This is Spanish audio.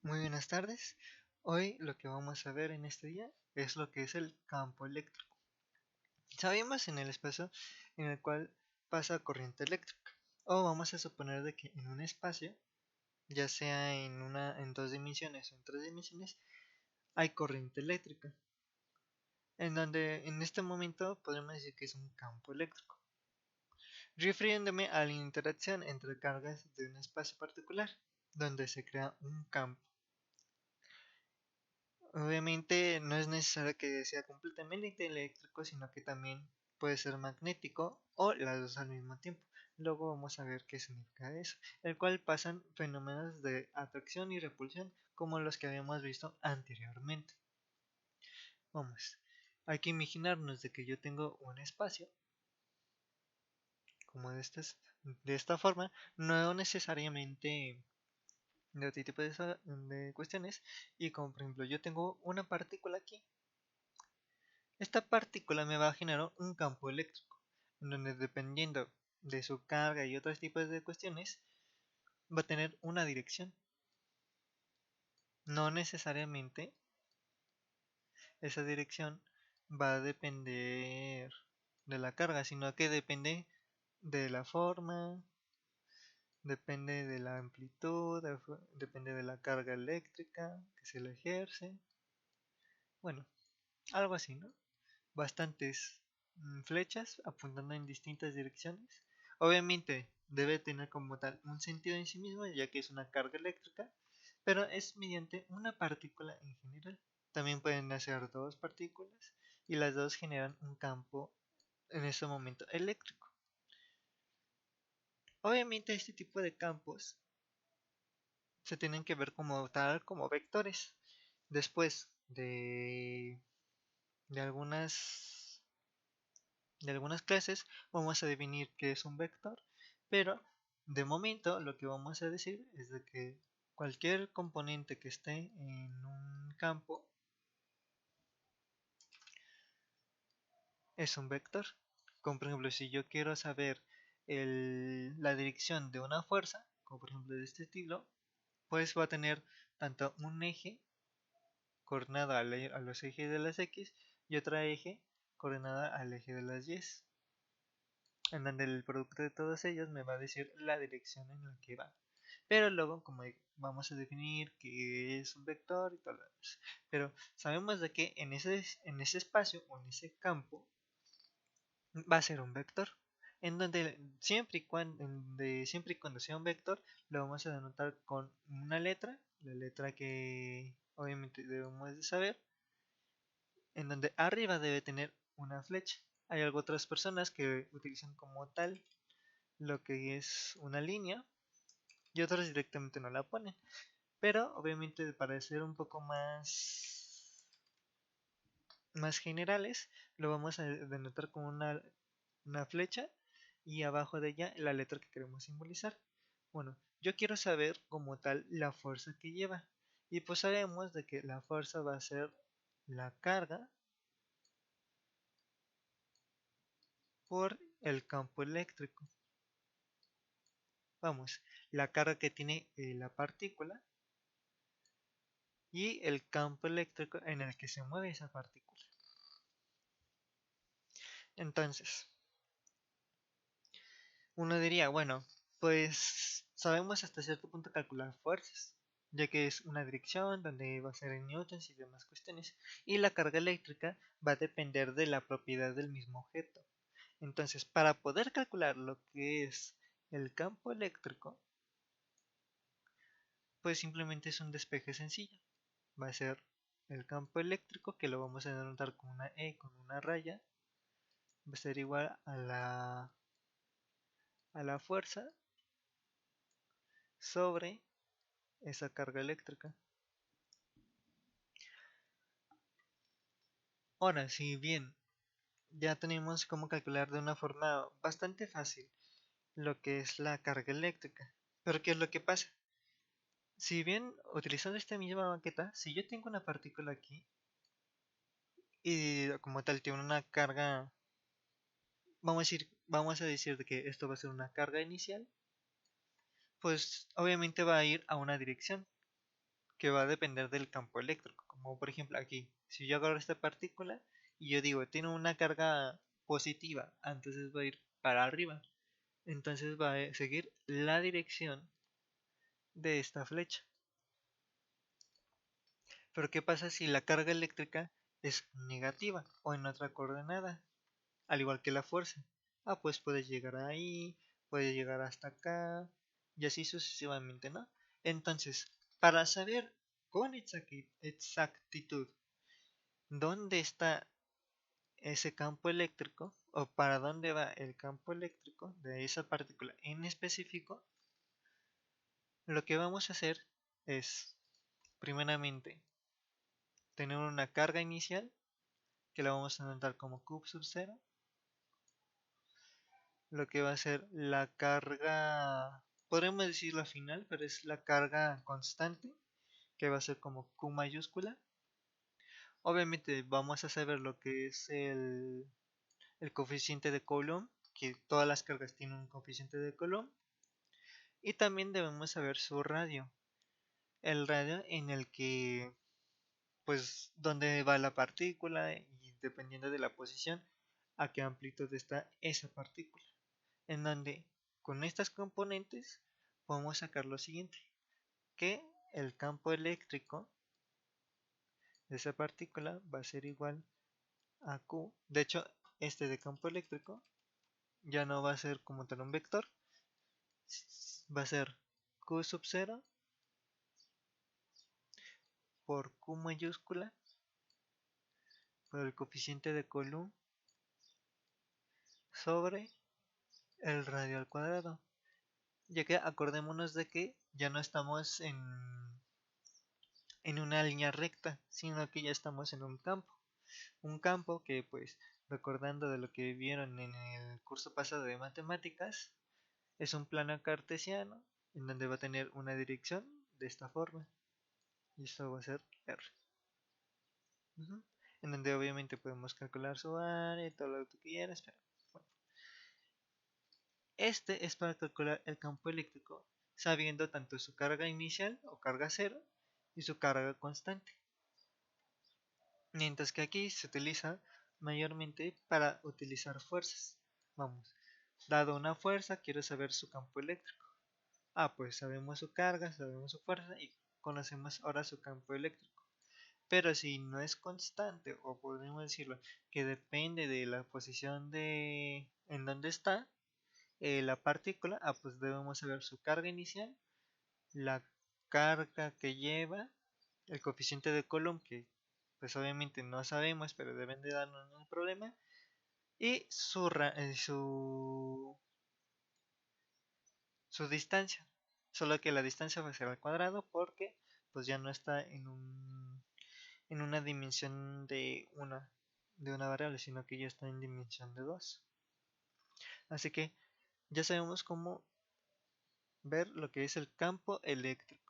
Muy buenas tardes. Hoy lo que vamos a ver en este día es lo que es el campo eléctrico. Sabemos en el espacio en el cual pasa corriente eléctrica. O vamos a suponer de que en un espacio, ya sea en dos dimensiones o en tres dimensiones, hay corriente eléctrica. En donde en este momento podemos decir que es un campo eléctrico, refiriéndome a la interacción entre cargas de un espacio particular, donde se crea un campo. Obviamente no es necesario que sea completamente eléctrico, sino que también puede ser magnético o las dos al mismo tiempo. Luego vamos a ver qué significa eso, el cual pasan fenómenos de atracción y repulsión como los que habíamos visto anteriormente. Vamos, hay que imaginarnos de que yo tengo un espacio como de esta forma, no necesariamente de otro tipo de cuestiones, y como por ejemplo yo tengo una partícula aquí. Esta partícula me va a generar un campo eléctrico, en donde dependiendo de su carga y otros tipos de cuestiones, va a tener una dirección. No necesariamente esa dirección va a depender de la carga, sino que depende de la forma, depende de la amplitud, depende de la carga eléctrica que se le ejerce. Bueno, algo así, ¿no? Bastantes flechas apuntando en distintas direcciones. Obviamente debe tener como tal un sentido en sí mismo, ya que es una carga eléctrica, pero es mediante una partícula en general. También pueden hacer dos partículas y las dos generan un campo en ese momento eléctrico. Obviamente este tipo de campos se tienen que ver como tal como vectores. Después de algunas clases vamos a definir qué es un vector, pero de momento lo que vamos a decir es de que cualquier componente que esté en un campo es un vector. Como por ejemplo, si yo quiero saber la dirección de una fuerza, como por ejemplo de este estilo, pues va a tener tanto un eje coordenado a los ejes de las X y otra eje coordenada al eje de las Y, en donde el producto de todos ellos me va a decir la dirección en la que va. Pero luego, como vamos a definir qué es un vector y todo lo demás. Pero sabemos de que en ese espacio o en ese campo va a ser un vector. En donde siempre y cuando sea un vector, lo vamos a denotar con una letra, la letra que obviamente debemos de saber, en donde arriba debe tener una flecha. Hay otras personas que utilizan como tal lo que es una línea y otros directamente no la ponen. Pero obviamente para ser un poco más generales, lo vamos a denotar con una flecha y abajo de ella la letra que queremos simbolizar. Bueno, yo quiero saber como tal la fuerza que lleva. Y pues sabemos de que la fuerza va a ser la carga por el campo eléctrico. Vamos, la carga que tiene la partícula y el campo eléctrico en el que se mueve esa partícula. Entonces, uno diría, bueno, pues sabemos hasta cierto punto calcular fuerzas, ya que es una dirección donde va a ser en newtons y demás cuestiones, y la carga eléctrica va a depender de la propiedad del mismo objeto. Entonces, para poder calcular lo que es el campo eléctrico, pues simplemente es un despeje sencillo. Va a ser el campo eléctrico, que lo vamos a denotar con una E, con una raya, va a ser igual a la fuerza sobre esa carga eléctrica. Ahora, si bien ya tenemos cómo calcular de una forma bastante fácil lo que es la carga eléctrica, pero ¿qué es lo que pasa? Si bien utilizando esta misma maqueta, si yo tengo una partícula aquí y como tal tiene una carga, vamos a decir que esto va a ser una carga inicial, pues obviamente va a ir a una dirección. que va a depender del campo eléctrico. Como por ejemplo aquí, si yo agarro esta partícula y yo digo, tiene una carga positiva, entonces va a ir para arriba. Entonces va a seguir la dirección de esta flecha. Pero ¿qué pasa si la carga eléctrica es negativa o en otra coordenada? Al igual que la fuerza. Pues puede llegar ahí, puede llegar hasta acá, y así sucesivamente, ¿no? Entonces, para saber con exactitud dónde está ese campo eléctrico, o para dónde va el campo eléctrico de esa partícula en específico, lo que vamos a hacer es, primeramente, tener una carga inicial, que la vamos a anotar como Q sub 0, lo que va a ser la carga, podríamos decir la final, pero es la carga constante, que va a ser como Q mayúscula. Obviamente vamos a saber lo que es el coeficiente de Coulomb, que todas las cargas tienen un coeficiente de Coulomb. Y también debemos saber su radio, el radio en el que, pues, dónde va la partícula y dependiendo de la posición, a qué amplitud está esa partícula. En donde con estas componentes podemos sacar lo siguiente, que el campo eléctrico de esa partícula va a ser igual a Q. De hecho, este de campo eléctrico ya no va a ser como tal un vector, va a ser Q sub 0 por Q mayúscula por el coeficiente de Coulomb sobre el radio al cuadrado. Ya que acordémonos de que ya no estamos en una línea recta, sino que ya estamos en un campo. Un campo que, pues, recordando de lo que vieron en el curso pasado de matemáticas, es un plano cartesiano en donde va a tener una dirección de esta forma. Y esto va a ser R. En donde obviamente podemos calcular su área y todo lo que tú quieras, pero bueno. Este es para calcular el campo eléctrico sabiendo tanto su carga inicial o carga cero y su carga constante. Mientras que aquí se utiliza mayormente para utilizar fuerzas. Vamos, dado una fuerza, quiero saber su campo eléctrico. Pues sabemos su carga, sabemos su fuerza y conocemos ahora su campo eléctrico. Pero si no es constante, o podemos decirlo, que depende de la posición de en donde está la partícula, pues debemos saber su carga inicial, la carga que lleva, el coeficiente de Coulomb, que pues obviamente no sabemos, pero deben de darnos un problema, y su distancia, solo que la distancia va a ser al cuadrado porque pues ya no está en una dimensión de una variable, sino que ya está en dimensión de 2. Así que ya sabemos cómo ver lo que es el campo eléctrico.